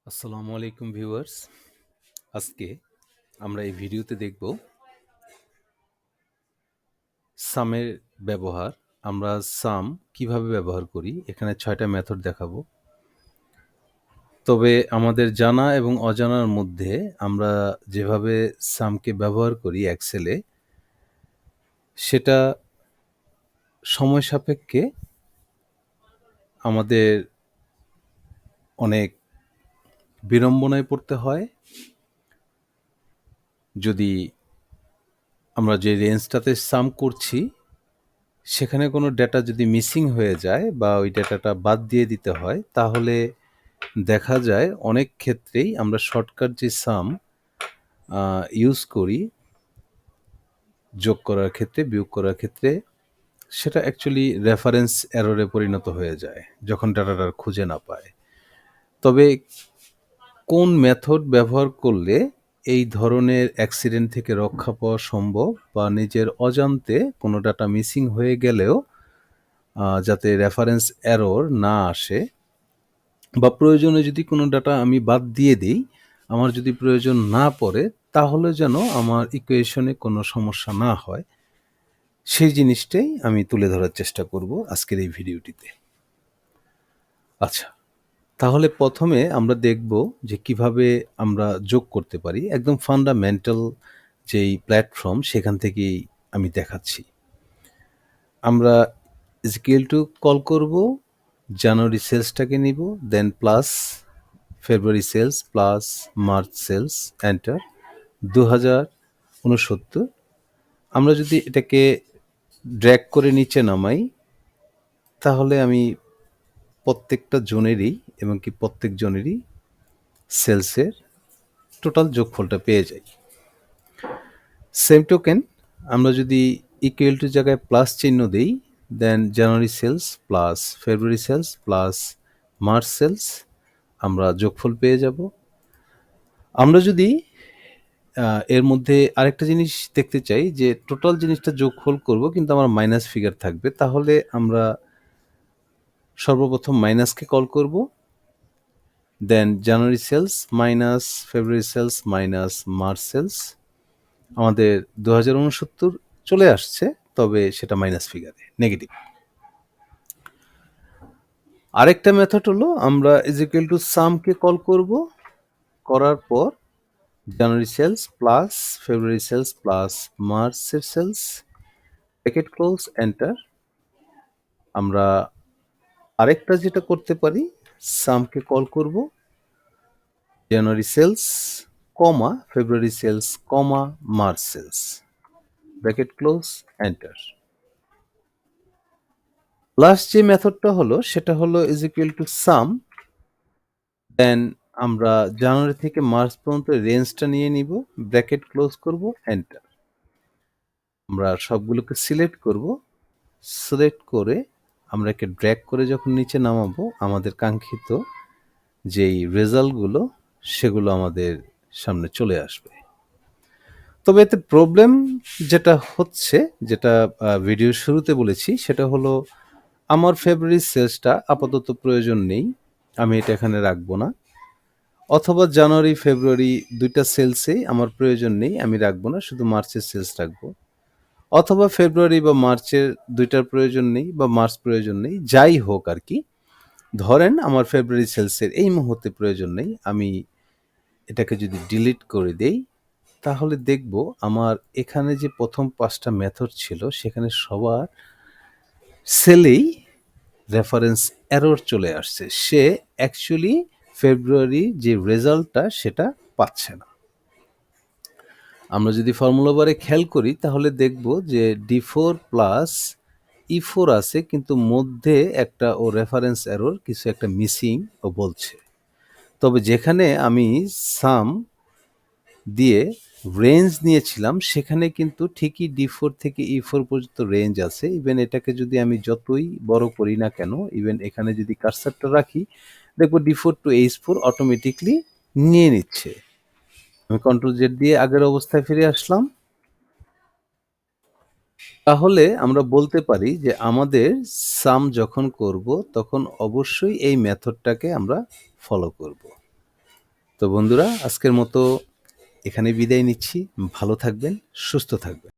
আসসালামু আলাইকুম ভিউয়ার্স। আজকে আমরা এই ভিডিওতে দেখব সামের ব্যবহার। আমরা সাম কিভাবে ব্যবহার করি, এখানে ৬টা মেথড দেখাবো। তবে আমাদের জানা এবং অজানার মধ্যে আমরা যেভাবে সামকে ব্যবহার করি এক্সেলে, সেটা সময় সাপেক্ষে আমাদের অনেক বিড়ম্বনায় পড়তে হয়। যদি আমরা যে রেঞ্জটাতে সাম করছি সেখানে কোনো ডেটা যদি মিসিং হয়ে যায় বা ওই ডেটাটা বাদ দিয়ে দিতে হয়, তাহলে দেখা যায় অনেক ক্ষেত্রেই আমরা শর্টকাট যে সাম ইউজ করি যোগ করার ক্ষেত্রে, বিয়োগ করার ক্ষেত্রে, সেটা অ্যাকচুয়ালি রেফারেন্স এররে পরিণত হয়ে যায় যখন ডেটাটা খুঁজে না পায়। তবে কোন মেথড ব্যবহার করলে এই ধরনের অ্যাক্সিডেন্ট থেকে রক্ষা পাওয়া সম্ভব বা নিজের অজান্তে কোনো ডাটা মিসিং হয়ে গেলেও যাতে রেফারেন্স এরর না আসে, বা প্রয়োজনে যদি কোনো ডাটা আমি বাদ দিয়ে দিই, আমার যদি প্রয়োজন না পড়ে, তাহলে যেন আমার ইকুয়েশনে কোনো সমস্যা না হয়, সেই জিনিসটাই আমি তুলে ধরার চেষ্টা করব আজকের এই ভিডিওটিতে। আচ্ছা, তাহলে প্রথমে আমরা দেখব যে কিভাবে আমরা যোগ করতে পারি। একদম ফান্ডামেন্টাল যেই প্ল্যাটফর্ম সেখান থেকেই আমি দেখাচ্ছি। আমরা ইকুয়াল টু কল করব, জানুয়ারি সেলসটাকে নিব, then plus February sales plus March sales, enter 2069। আমরা যদি এটাকে ড্র্যাগ করে নিচে নামাই, তাহলে আমি প্রত্যেকটা জনেরই এবং কি প্রত্যেক জনেরই সেলসের টোটাল যোগফলটা পেয়ে যাই। সেম টোকেন আমরা যদি ইকুয়াল টু জায়গায় প্লাস চিহ্ন দিই, দেন January sales plus February sales plus March sales, আমরা যোগফল পেয়ে যাব। আমরা যদি এর মধ্যে আরেকটা জিনিস দেখতে চাই যে টোটাল জিনিসটা যোগফল করব কিন্তু আমার মাইনাস ফিগার থাকবে, তাহলে আমরা সর্বপ্রথম মাইনাসকে কল করব, then January sales minus February sales minus March sales, আমাদের 2069 চলে আসছে, তবে সেটা মাইনাস ফিগারে, নেগেটিভ। আরেকটা মেথড হলো আমরা ইজ ইকুয়াল টু সামকে কল করব, করার পর January sales plus February sales plus মার্চের সেলস, ব্র্যাকেট ক্লোজ, এন্টার। আমরা আরেকটা যেটা করতে পারি, সামকে কল করব, January sales comma February sales comma March sales, bracket close, enter. Last যে মেথডটা হলো সেটা হলো ইজ ইকুয়াল টু সাম, দেন আমরা জানুয়ারি থেকে মার্চ পর্যন্ত রেঞ্জটা নিয়ে নিব, ব্র্যাকেট ক্লোজ করব, এন্টার। আমরা সবগুলোকে সিলেক্ট করব, সিলেক্ট করে আমরা একে ড্র্যাগ করে যখন নিচে নামাবো, আমাদের কাঙ্ক্ষিত যেই রেজাল্টগুলো সেগুলো আমাদের সামনে চলে আসবে। তবে এতে প্রবলেম যেটা হচ্ছে, যেটা ভিডিওর শুরুতে বলেছি, সেটা হলো আমার ফেব্রুয়ারি সেলসটা আপাতত প্রয়োজন নেই, আমি এটা এখানে রাখবো না। অথবা জানুয়ারি ফেব্রুয়ারি দুইটা সেলসেই আমার প্রয়োজন নেই, আমি রাখবো না, শুধু মার্চের সেলস রাখবো। অথবা ফেব্রুয়ারি বা মার্চের দুইটার প্রয়োজন নেই বা মার্চ প্রয়োজন নেই, যাই হোক আর কি। ধরেন আমার ফেব্রুয়ারি সেলসের এই মুহূর্তে প্রয়োজন নেই, আমি এটাকে যদি ডিলিট করে দেই, তাহলে দেখব আমার এখানে যে প্রথম 5টা মেথড ছিল সেখানে সবার সেলেই রেফারেন্স এরর চলে আসছে। সে অ্যাকচুয়ালি ফেব্রুয়ারি যে রেজাল্টটা সেটা পাচ্ছে না। আমরা যদি ফর্মুলা বারে খেয়াল করি তাহলে দেখব যে D4 প্লাস E4 আছে, কিন্তু মধ্যে একটা ও রেফারেন্স এরর কিছু একটা মিসিং ও বলছে। তবে যেখানে আমি সাম দিয়ে রেঞ্জ নিয়েছিলাম সেখানে কিন্তু ঠিকই D4 থেকে E4 পর্যন্ত রেঞ্জ আছে। ইভেন এটাকে যদি আমি যতই বড় করি না কেন, ইভেন এখানে যদি কার্সারটা রাখি, দেখব D4 টু H4 অটোমেটিকলি নিয়ে নিচ্ছে। আমি কন্ট্রোল জেড দিয়ে আগের অবস্থায় ফিরে আসলাম। তাহলে আমরা বলতে পারি যে আমাদের সাম যখন করব তখন অবশ্যই এই মেথডটাকে আমরা ফলো করব। তো বন্ধুরা আজকের মতো এখানে বিদায় নিচ্ছি। ভালো থাকবেন, সুস্থ থাকবেন।